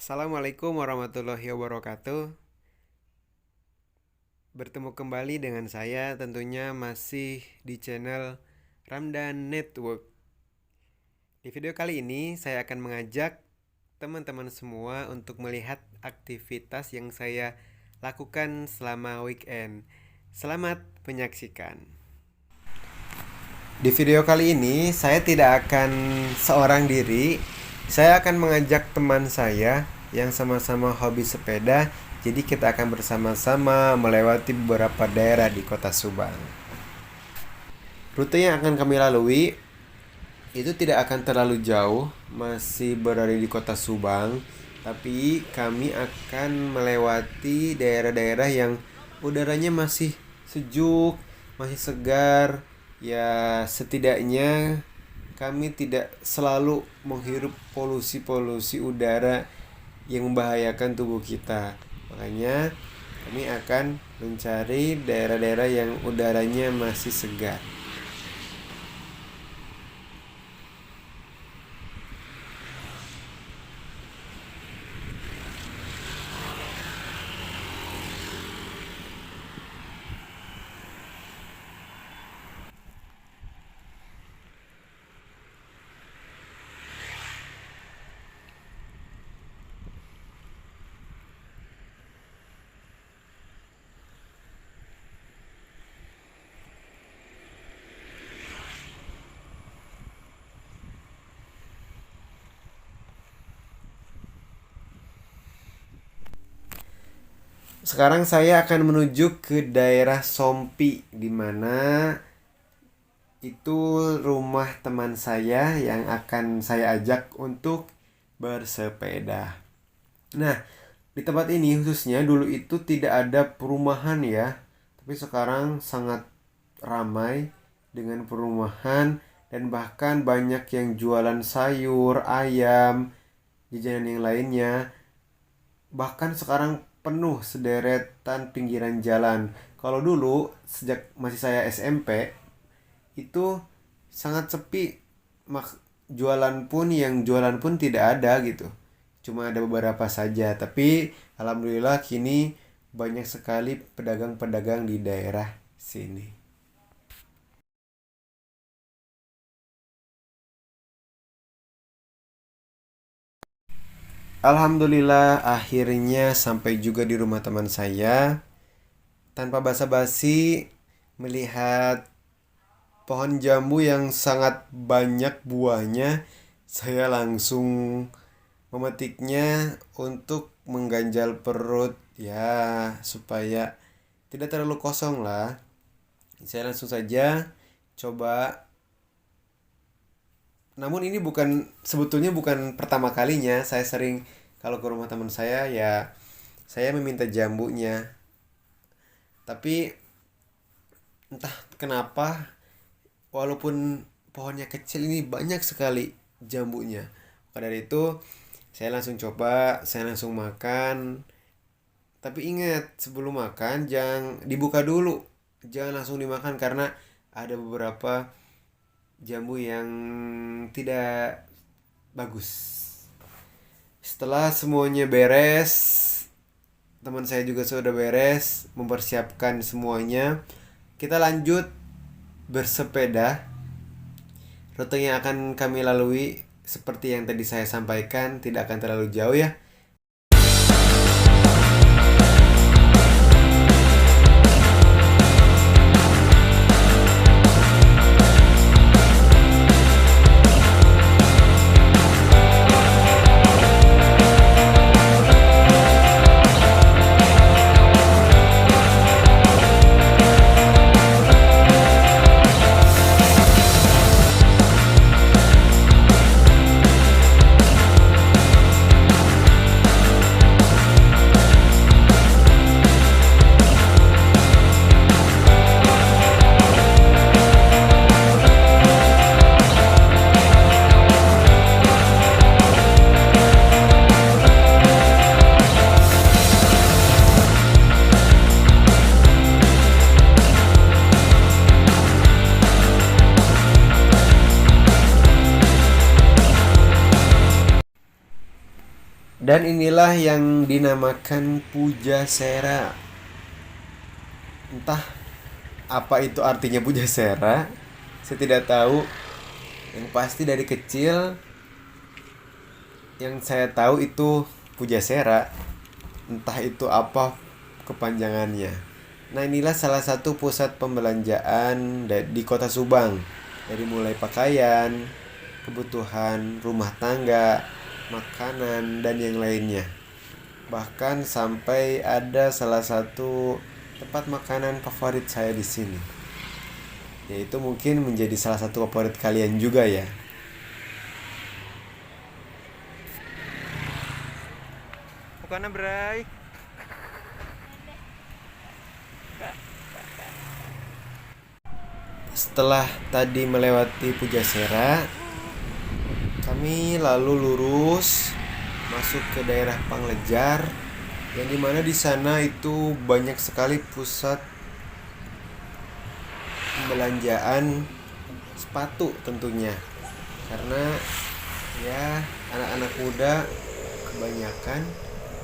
Assalamualaikum warahmatullahi wabarakatuh. Bertemu kembali dengan saya tentunya masih di channel Ramdan Network. Di video kali ini saya akan mengajak teman-teman semua untuk melihat aktivitas yang saya lakukan selama weekend. Selamat menyaksikan. Di video kali ini saya tidak akan seorang diri. Saya akan mengajak teman saya yang sama-sama hobi sepeda. Jadi kita akan bersama-sama melewati beberapa daerah di Kota Subang. Rute yang akan kami lalui itu tidak akan terlalu jauh, masih berada di Kota Subang, tapi kami akan melewati daerah-daerah yang udaranya masih sejuk, masih segar. Ya, setidaknya kami tidak selalu menghirup polusi-polusi udara yang membahayakan tubuh kita. Makanya kami akan mencari daerah-daerah yang udaranya masih segar. Sekarang saya akan menuju ke daerah Sompi, di mana itu rumah teman saya yang akan saya ajak untuk bersepeda. Nah, di tempat ini khususnya dulu itu tidak ada perumahan ya, tapi sekarang sangat ramai dengan perumahan dan bahkan banyak yang jualan sayur, ayam, jajanan yang lainnya. Bahkan sekarang penuh sederetan pinggiran jalan. Kalau dulu sejak masih saya SMP itu sangat sepi. Jualan pun tidak ada gitu. Cuma ada beberapa saja, tapi alhamdulillah kini banyak sekali pedagang-pedagang di daerah sini. Alhamdulillah akhirnya sampai juga di rumah teman saya. Tanpa basa-basi melihat pohon jambu yang sangat banyak buahnya, saya langsung memetiknya untuk mengganjal perut ya, supaya tidak terlalu kosong lah. Saya langsung saja coba. Namun ini sebetulnya bukan pertama kalinya saya sering kalau ke rumah teman saya ya saya meminta jambunya. Tapi entah kenapa walaupun pohonnya kecil ini banyak sekali jambunya. Maka dari itu saya langsung coba, saya langsung makan. Tapi ingat, sebelum makan jangan dibuka dulu. Jangan langsung dimakan karena ada beberapa jambu yang tidak bagus. Setelah semuanya beres, teman saya juga sudah beres mempersiapkan semuanya. Kita lanjut bersepeda. Rute yang akan kami lalui seperti yang tadi saya sampaikan tidak akan terlalu jauh ya. Dan inilah yang dinamakan Pujasera. Entah apa itu artinya Pujasera, saya tidak tahu. Yang pasti dari kecil yang saya tahu itu Pujasera. Entah itu apa kepanjangannya. Nah, inilah salah satu pusat pembelanjaan di Kota Subang. Dari mulai pakaian, kebutuhan rumah tangga, makanan, dan yang lainnya. Bahkan sampai ada salah satu tempat makanan favorit saya di sini. Yaitu mungkin menjadi salah satu favorit kalian juga ya. Bukan Bray. Setelah tadi melewati Pujasera, kami lalu lurus masuk ke daerah Panglejar, yang dimana di sana itu banyak sekali pusat pembelanjaan sepatu tentunya, karena ya anak-anak muda kebanyakan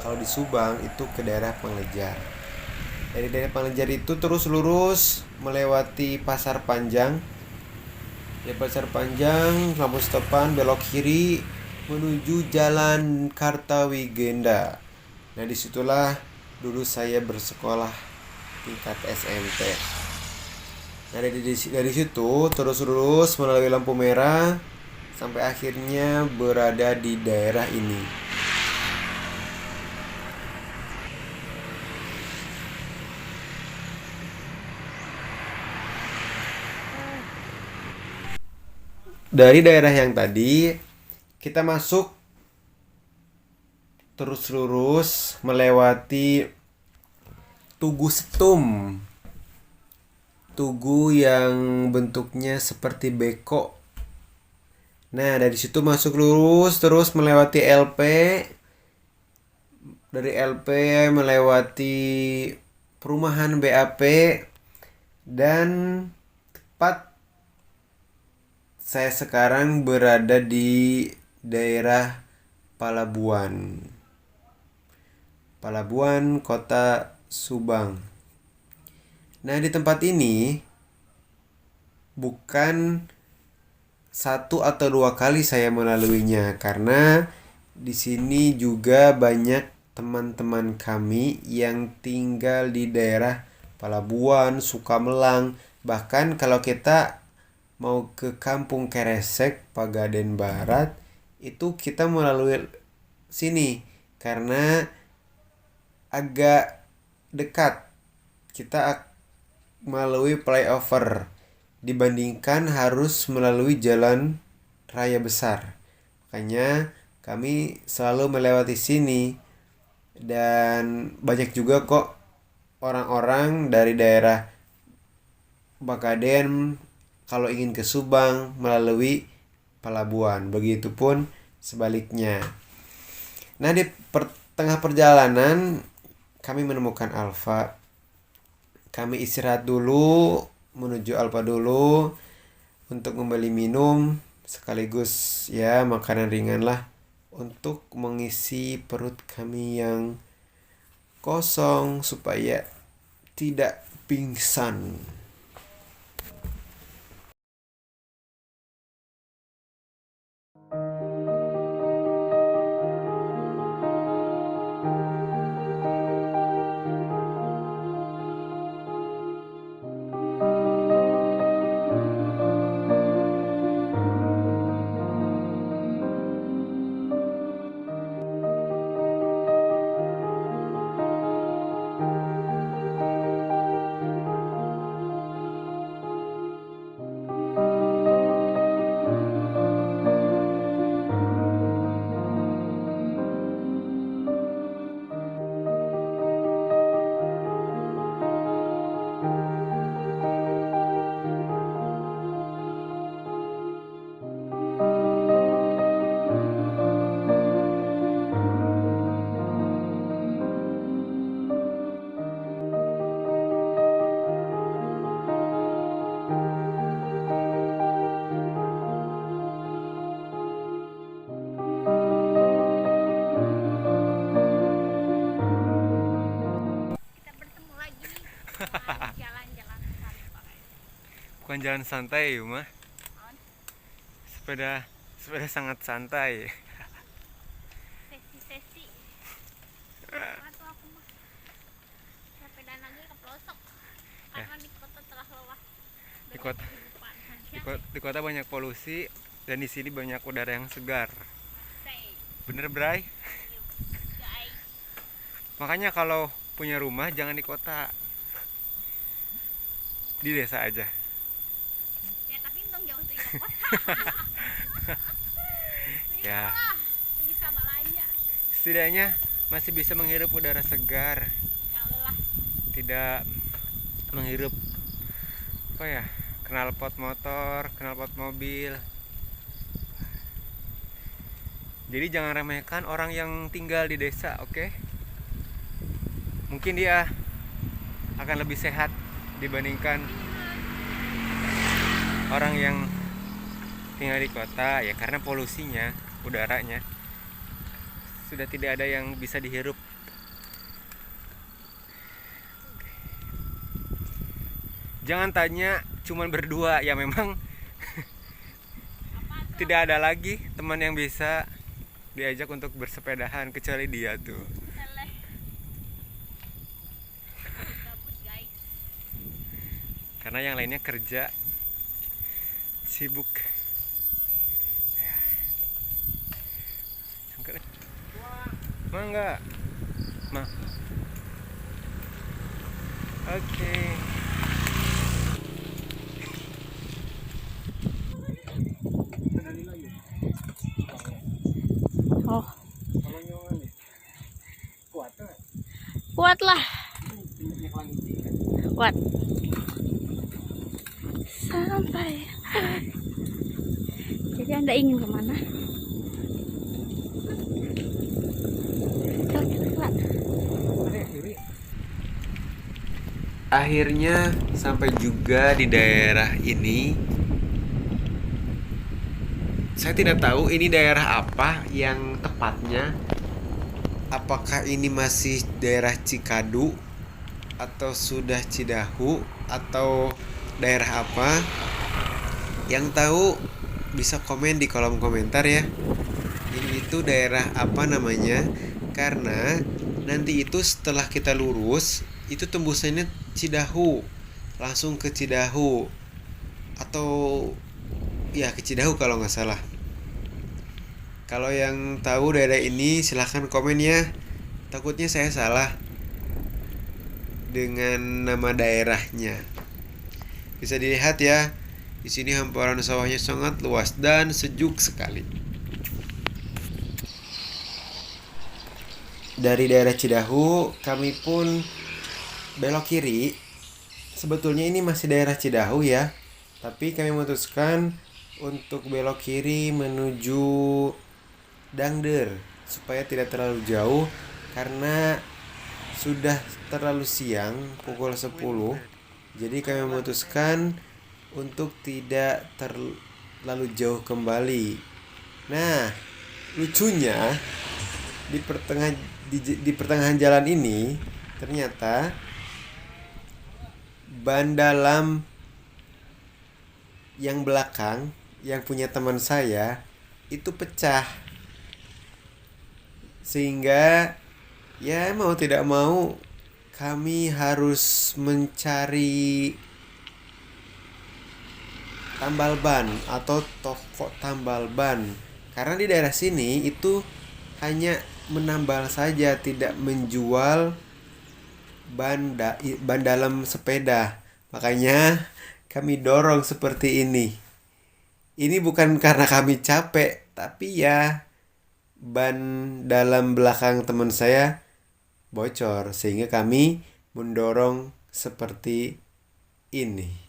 kalau di Subang itu ke daerah Panglejar. Dari daerah Panglejar itu terus lurus melewati Pasar Panjang. Di Pasar Panjang, lampu depan belok kiri menuju Jalan Kartawigenda. Nah, disitulah dulu saya bersekolah tingkat SMP. Nah, dari situ terus lurus melalui lampu merah sampai akhirnya berada di daerah ini. Dari daerah yang tadi kita masuk terus lurus melewati Tugu Setum. Tugu yang bentuknya seperti beko. Nah, dari situ masuk lurus terus melewati LP. Dari LP melewati perumahan BAP dan tepat saya sekarang berada di daerah Palabuan. Palabuan, Kota Subang. Nah, di tempat ini bukan satu atau dua kali saya melaluinya, karena di sini juga banyak teman-teman kami yang tinggal di daerah Palabuan, Sukamelang. Bahkan kalau kita mau ke Kampung Keresek, Pagaden Barat, itu kita melalui sini karena agak dekat. Kita melalui flyover dibandingkan harus melalui jalan raya besar. Makanya kami selalu melewati sini, dan banyak juga kok orang-orang dari daerah Bakaden kalau ingin ke Subang melalui Palabuan. Begitupun sebaliknya. Nah, di tengah perjalanan kami menemukan Alfa. Kami istirahat dulu, menuju Alfa dulu untuk membeli minum sekaligus ya makanan ringan lah untuk mengisi perut kami yang kosong supaya tidak pingsan. bukan jalan santai mah. Sepeda sepeda sangat santai. Sesi-sesi. Atau aku mah sepeda lagi ke pelosok. Karena di kota telah lelah. Di kota, di kota banyak polusi dan di sini banyak udara yang segar. Bener, Bray? Guys. Makanya kalau punya rumah jangan di kota. Di desa aja. Ya tapi untung jauh dari kota. Ya. Bisa balanya. Setidaknya masih bisa menghirup udara segar. Ya lelah. Tidak menghirup apa ya? Knalpot motor, knalpot mobil. Jadi jangan remehkan orang yang tinggal di desa, oke? Mungkin dia akan lebih sehat dibandingkan orang yang tinggal di kota, ya karena polusinya, udaranya sudah tidak ada yang bisa dihirup. Jangan tanya cuman berdua, ya memang tidak ada lagi teman yang bisa diajak untuk bersepedahan kecuali dia tuh. Gabut guys. Karena yang lainnya kerja sibuk. Mangga. Oke. Oh. Kuat lah. Kuat. Sampai. Jadi Anda ingin kemana? Akhirnya sampai juga di daerah ini. Saya tidak tahu ini daerah apa yang tepatnya. Apakah ini masih daerah Cikadu atau sudah Cidahu atau daerah apa? Yang tahu bisa komen di kolom komentar ya. Ini itu daerah apa namanya? Karena nanti itu setelah kita lurus itu tembusannya Cidahu, langsung ke Cidahu atau ya ke Cidahu kalau nggak salah. Kalau yang tahu daerah ini silahkan komen ya. Takutnya saya salah dengan nama daerahnya. Bisa dilihat ya. Di sini hamparan sawahnya sangat luas dan sejuk sekali. Dari daerah Cidahu kami pun belok kiri. Sebetulnya ini masih daerah Cidahu ya. Tapi kami memutuskan untuk belok kiri menuju Dangder supaya tidak terlalu jauh karena sudah terlalu siang pukul 10. Jadi kami memutuskan untuk tidak terlalu jauh kembali. Nah, lucunya di pertengahan jalan ini ternyata ban dalam yang belakang yang punya teman saya itu pecah. Sehingga ya mau tidak mau kami harus mencari tambal ban atau toko tambal ban. Karena di daerah sini itu hanya menambal saja, tidak menjual ban dalam sepeda. Makanya kami dorong seperti ini. Ini bukan karena kami capek, tapi ya ban dalam belakang teman saya bocor sehingga kami mendorong seperti ini.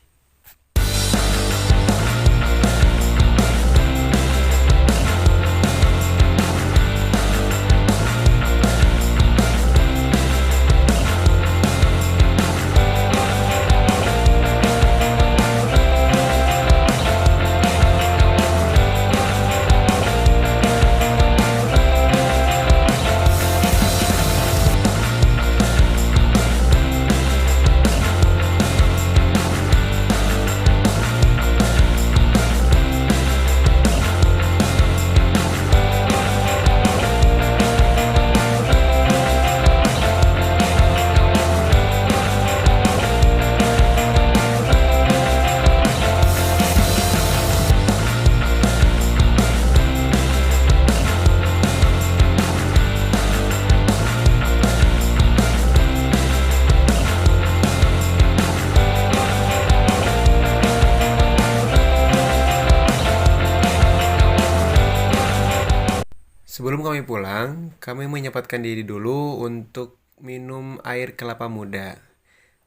Sebelum kami pulang, kami menyempatkan diri dulu untuk minum air kelapa muda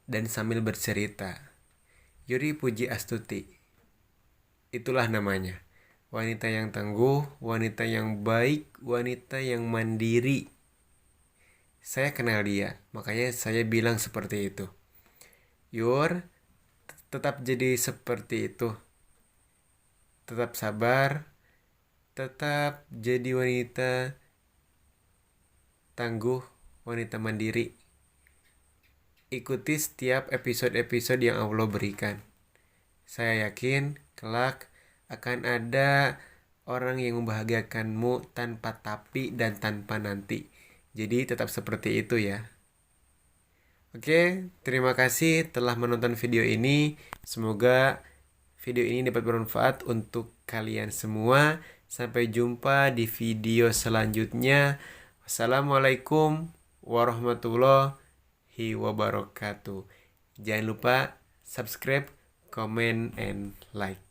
dan sambil bercerita. Yuri Puji Astuti, itulah namanya. Wanita yang tangguh, wanita yang baik, wanita yang mandiri. Saya kenal dia, makanya saya bilang seperti itu. Yur, tetap jadi seperti itu. Tetap sabar, tetap jadi wanita tangguh, wanita mandiri. Ikuti setiap episode-episode yang Allah berikan. Saya yakin kelak akan ada orang yang membahagiakanmu tanpa tapi dan tanpa nanti. Jadi tetap seperti itu ya. Oke, terima kasih telah menonton video ini. Semoga video ini dapat bermanfaat untuk kalian semua. Sampai jumpa di video selanjutnya. Wassalamualaikum warahmatullahi wabarakatuh. Jangan lupa subscribe, comment, and like.